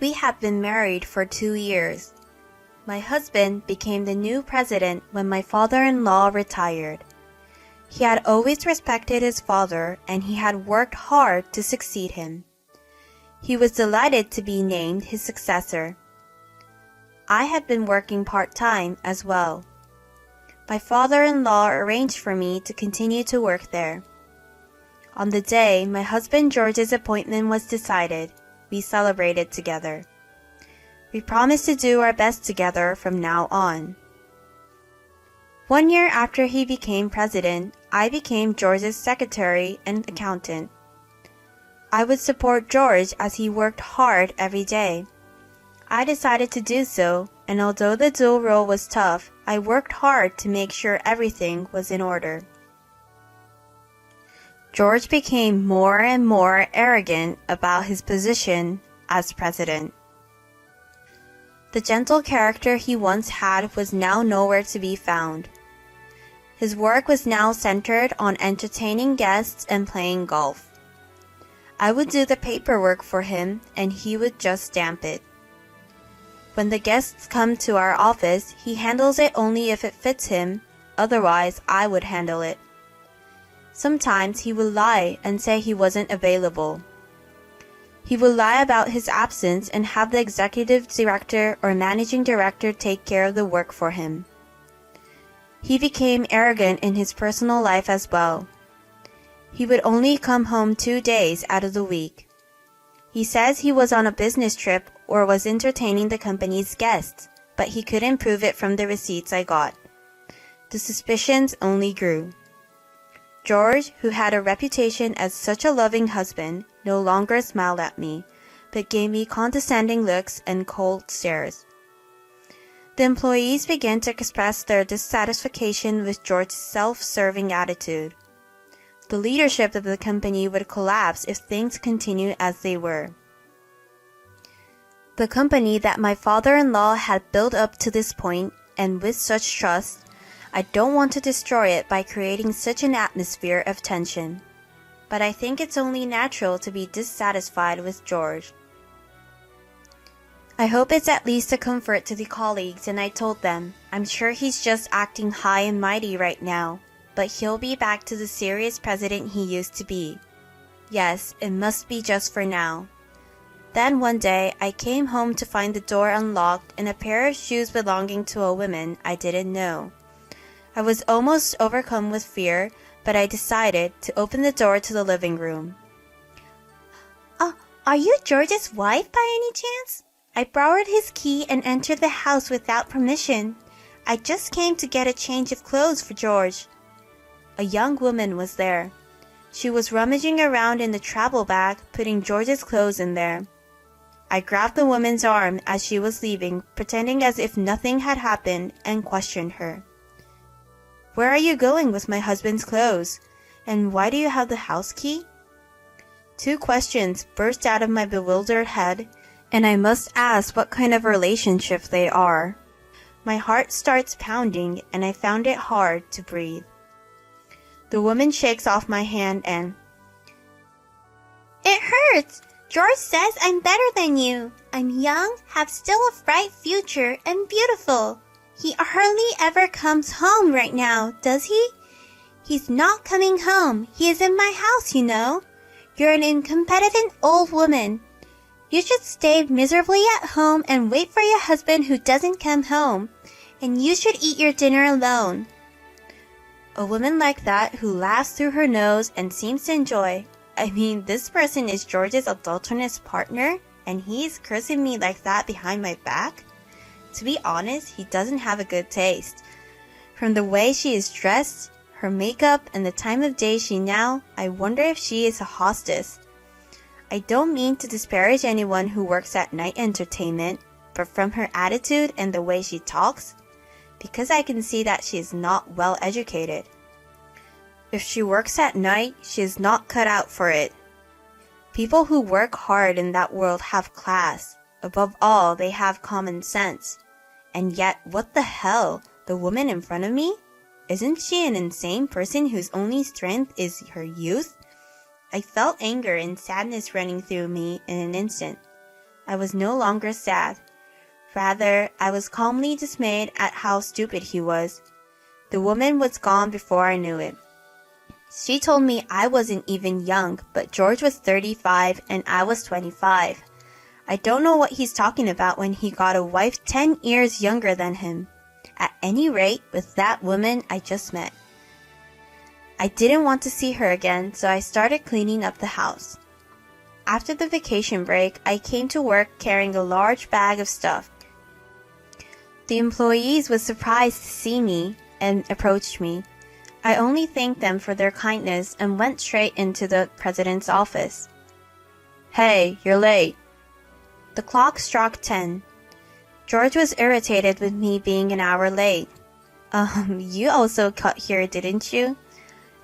We had been married for 2 years. My husband became the new president when my father-in-law retired. He had always respected his father and he had worked hard to succeed him. He was delighted to be named his successor. I had been working part-time as well. My father-in-law arranged for me to continue to work there. On the day my husband George's appointment was decided, we celebrated together. We promised to do our best together from now on. 1 year after he became president, I became George's secretary and accountant. I would support George as he worked hard every day. I decided to do so, and although the dual role was tough, I worked hard to make sure everything was in order. George became more and more arrogant about his position as president. The gentle character he once had was now nowhere to be found. His work was now centered on entertaining guests and playing golf. I would do the paperwork for him and he would just stamp it. When the guests come to our office, he handles it only if it fits him, otherwise I would handle it. Sometimes he would lie and say he wasn't available. He would lie about his absence and have the executive director or managing director take care of the work for him. He became arrogant in his personal life as well. He would only come home 2 days out of the week. He says he was on a business trip or was entertaining the company's guests, but he couldn't prove it from the receipts I got. The suspicions only grew. George, who had a reputation as such a loving husband, no longer smiled at me, but gave me condescending looks and cold stares. The employees began to express their dissatisfaction with George's self-serving attitude. The leadership of the company would collapse if things continued as they were. The company that my father-in-law had built up to this point, and with such trust, I don't want to destroy it by creating such an atmosphere of tension. But I think it's only natural to be dissatisfied with George. I hope it's at least a comfort to the colleagues, and I told them, I'm sure he's just acting high and mighty right now, but he'll be back to the serious president he used to be. Yes, it must be just for now. Then one day, I came home to find the door unlocked and a pair of shoes belonging to a woman I didn't know. I was almost overcome with fear, but I decided to open the door to the living room. Are you George's wife by any chance? I borrowed his key and entered the house without permission. I just came to get a change of clothes for George. A young woman was there. She was rummaging around in the travel bag, putting George's clothes in there. I grabbed the woman's arm as she was leaving, pretending as if nothing had happened, and questioned her. Where are you going with my husband's clothes? And why do you have the house key? 2 questions burst out of my bewildered head, and I must ask what kind of relationship they are. My heart starts pounding, and I found it hard to breathe. The woman shakes off my hand and, It hurts! George says I'm better than you. I'm young, have still a bright future, and beautiful. He hardly ever comes home right now, does he? He's not coming home. He is in my house, you know. You're an incompetent old woman. You should stay miserably at home and wait for your husband who doesn't come home. And you should eat your dinner alone. A woman like that who laughs through her nose and seems to enjoy. I mean, this person is George's adulterous partner, and he's cursing me like that behind my back? To be honest, he doesn't have a good taste. From the way she is dressed, her makeup, and the time of day I wonder if she is a hostess. I don't mean to disparage anyone who works at night entertainment, but from her attitude and the way she talks, because I can see that she is not well educated. If she works at night, she is not cut out for it. People who work hard in that world have class. Above all, they have common sense. And yet, what the hell? The woman in front of me? Isn't she an insane person whose only strength is her youth? I felt anger and sadness running through me in an instant. I was no longer sad. Rather, I was calmly dismayed at how stupid he was. The woman was gone before I knew it. She told me I wasn't even young, but George was 35 and I was 25. I don't know what he's talking about when he got a wife 10 years younger than him. At any rate, with that woman I just met. I didn't want to see her again, so I started cleaning up the house. After the vacation break, I came to work carrying a large bag of stuff. The employees were surprised to see me and approached me. I only thanked them for their kindness and went straight into the president's office. "Hey, you're late." The clock struck 10. George was irritated with me being an hour late. You also cut here, didn't you?"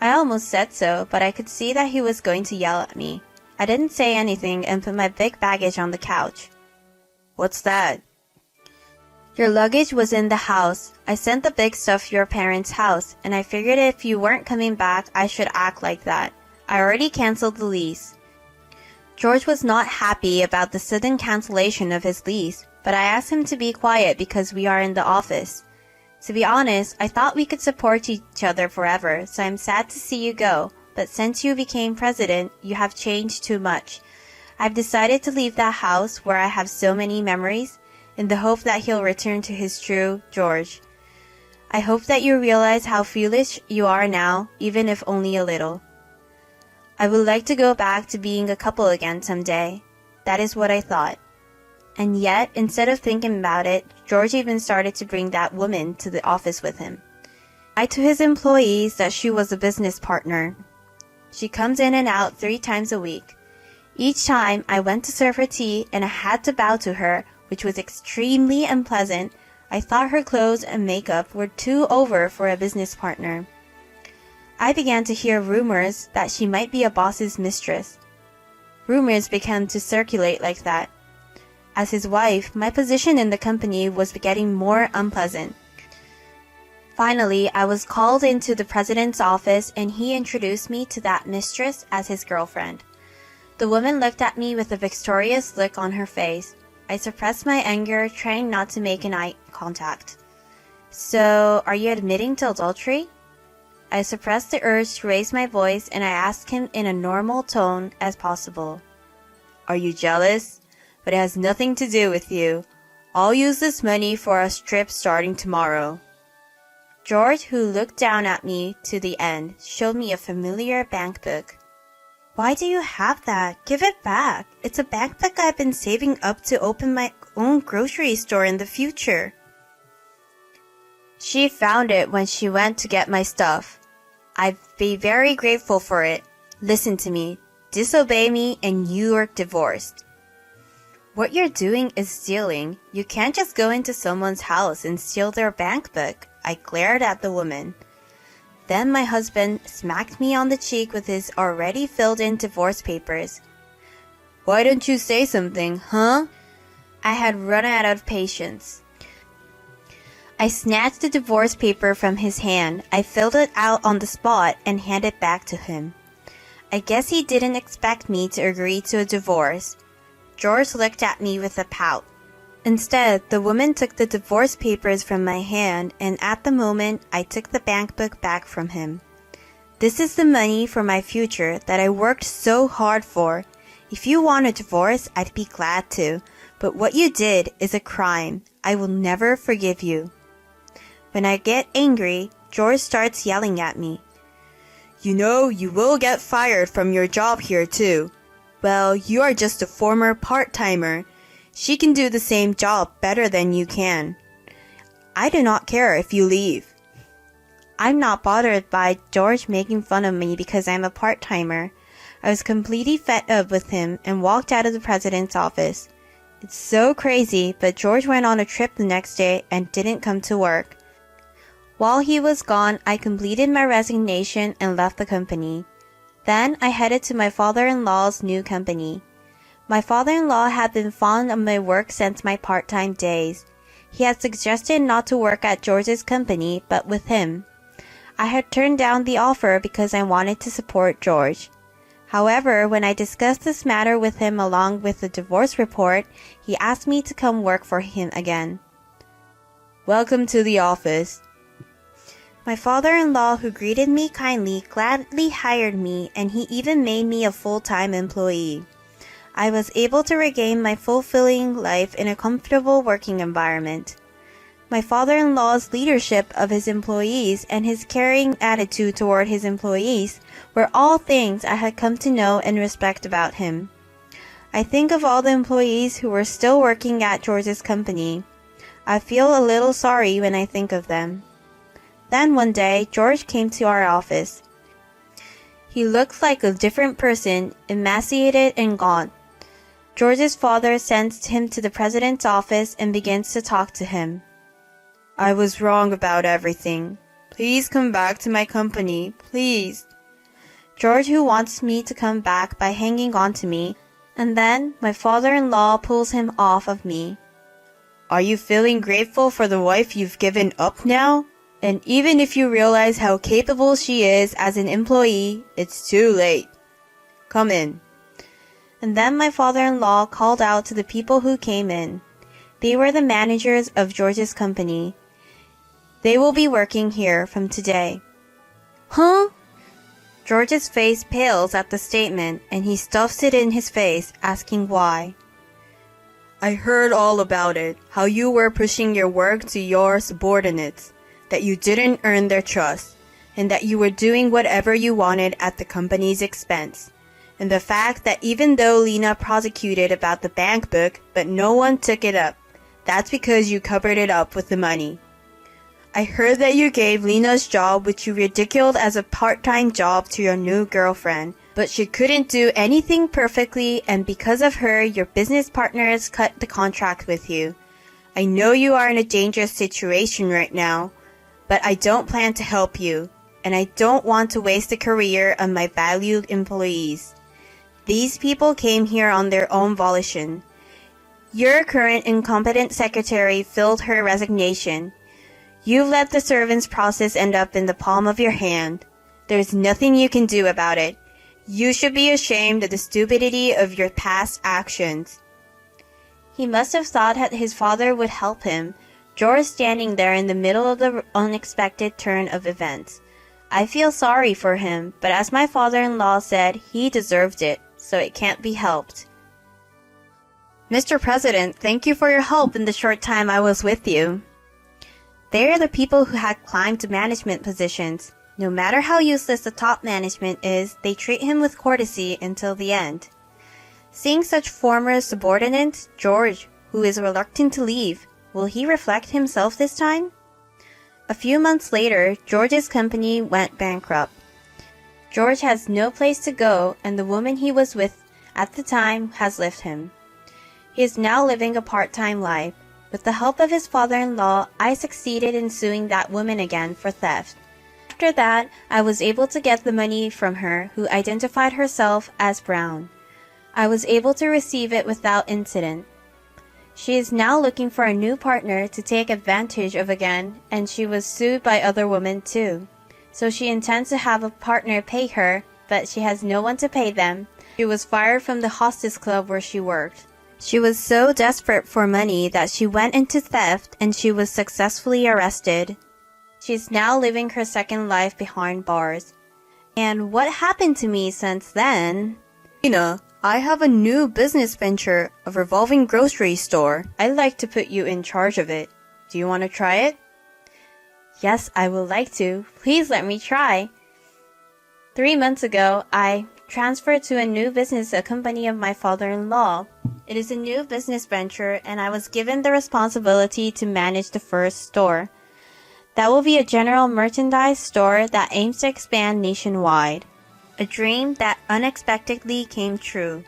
I almost said so, but I could see that he was going to yell at me. I didn't say anything and put my big baggage on the couch. "What's that?" "Your luggage was in the house. I sent the big stuff to your parents' house, and I figured if you weren't coming back, I should act like that. I already canceled the lease." George was not happy about the sudden cancellation of his lease, but I asked him to be quiet because we are in the office. To be honest, I thought we could support each other forever, so I'm sad to see you go, but since you became president, you have changed too much. I've decided to leave that house where I have so many memories, in the hope that he'll return to his true George. I hope that you realize how foolish you are now, even if only a little. I would like to go back to being a couple again someday. That is what I thought. And yet, instead of thinking about it, George even started to bring that woman to the office with him. I lied to his employees that she was a business partner. She comes in and out 3 times a week. Each time I went to serve her tea and I had to bow to her, which was extremely unpleasant. I thought her clothes and makeup were too over for a business partner. I began to hear rumors that she might be a boss's mistress. Rumors began to circulate like that. As his wife, my position in the company was getting more unpleasant. Finally, I was called into the president's office and he introduced me to that mistress as his girlfriend. The woman looked at me with a victorious look on her face. I suppressed my anger, trying not to make an eye contact. "So, are you admitting to adultery?" I suppressed the urge to raise my voice and I asked him in a normal tone as possible. "Are you jealous? But it has nothing to do with you. I'll use this money for a trip starting tomorrow." George, who looked down at me to the end, showed me a familiar bank book. "Why do you have that? Give it back. It's a bank book I've been saving up to open my own grocery store in the future." She found it when she went to get my stuff. I'd be very grateful for it. Listen to me. Disobey me and you are divorced. What you're doing is stealing. You can't just go into someone's house and steal their bank book. I glared at the woman. Then my husband smacked me on the cheek with his already filled-in divorce papers. "Why don't you say something, huh?" I had run out of patience. I snatched the divorce paper from his hand. I filled it out on the spot and handed it back to him. I guess he didn't expect me to agree to a divorce. George looked at me with a pout. Instead, the woman took the divorce papers from my hand, and at the moment, I took the bank book back from him. "This is the money for my future that I worked so hard for. If you want a divorce, I'd be glad to, but what you did is a crime. I will never forgive you." When I get angry, George starts yelling at me. "You know, you will get fired from your job here too. Well, you are just a former part-timer. She can do the same job better than you can. I do not care if you leave." I'm not bothered by George making fun of me because I'm a part-timer. I was completely fed up with him and walked out of the president's office. It's so crazy, but George went on a trip the next day and didn't come to work. While he was gone, I completed my resignation and left the company. Then I headed to my father-in-law's new company. My father-in-law had been fond of my work since my part-time days. He had suggested not to work at George's company, but with him. I had turned down the offer because I wanted to support George. However, when I discussed this matter with him along with the divorce report, he asked me to come work for him again. Welcome to the office. My father-in-law, who greeted me kindly, gladly hired me, and he even made me a full-time employee. I was able to regain my fulfilling life in a comfortable working environment. My father-in-law's leadership of his employees and his caring attitude toward his employees were all things I had come to know and respect about him. I think of all the employees who were still working at George's company. I feel a little sorry when I think of them. Then one day, George came to our office. He looked like a different person, emaciated and gaunt. George's father sends him to the president's office and begins to talk to him. I was wrong about everything. Please come back to my company, please. George, who wants me to come back by hanging on to me, and then my father-in-law pulls him off of me. Are you feeling grateful for the wife you've given up now? And even if you realize how capable she is as an employee, it's too late. Come in. And then my father-in-law called out to the people who came in. They were the managers of George's company. They will be working here from today. Huh? George's face pales at the statement, and he stuffs it in his face, asking why. I heard all about it, how you were pushing your work to your subordinates, that you didn't earn their trust, and that you were doing whatever you wanted at the company's expense. And the fact that even though Lena prosecuted about the bank book, but no one took it up, that's because you covered it up with the money. I heard that you gave Lena's job, which you ridiculed as a part-time job, to your new girlfriend, but she couldn't do anything perfectly, and because of her, your business partners cut the contract with you. I know you are in a dangerous situation right now, but I don't plan to help you, and I don't want to waste the career of my valued employees. These people came here on their own volition. Your current incompetent secretary filled her resignation. You let the servants' process end up in the palm of your hand. There's nothing you can do about it. You should be ashamed of the stupidity of your past actions. He must have thought that his father would help him, George standing there in the middle of the unexpected turn of events. I feel sorry for him, but as my father-in-law said, he deserved it, so it can't be helped. Mr. President, thank you for your help in the short time I was with you. They are the people who had climbed to management positions. No matter how useless the top management is, they treat him with courtesy until the end. Seeing such former subordinates, George, who is reluctant to leave, will he reflect himself this time? A few months later, George's company went bankrupt. George has no place to go, and the woman he was with at the time has left him. He is now living a part-time life. With the help of his father-in-law, I succeeded in suing that woman again for theft. After that, I was able to get the money from her, who identified herself as Brown. I was able to receive it without incident. She is now looking for a new partner to take advantage of again, and she was sued by other women too. So she intends to have a partner pay her, but she has no one to pay them. She was fired from the hostess club where she worked. She was so desperate for money that she went into theft, and she was successfully arrested. She is now living her second life behind bars. And what happened to me since then? Lena, I have a new business venture, a revolving grocery store. I'd like to put you in charge of it. Do you want to try it? Yes, I would like to. Please let me try. 3 months ago, I transferred to a new business, a company of my father-in-law. It is a new business venture, and I was given the responsibility to manage the first store. That will be a general merchandise store that aims to expand nationwide. A dream that unexpectedly came true.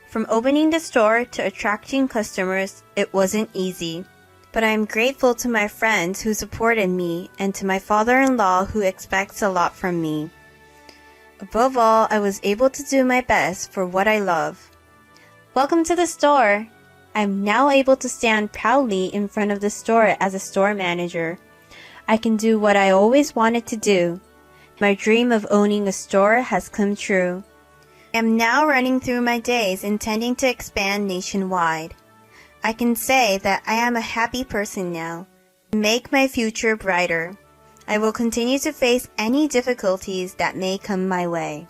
From opening the store to attracting customers, it wasn't easy. But I am grateful to my friends who supported me and to my father-in-law who expects a lot from me. Above all, I was able to do my best for what I love. Welcome to the store. I'm now able to stand proudly in front of the store as a store manager. I can do what I always wanted to do. My dream of owning a store has come true. am now running through my days intending to expand nationwide. I can say that I am a happy person now. Make my future brighter. I will continue to face any difficulties that may come my way.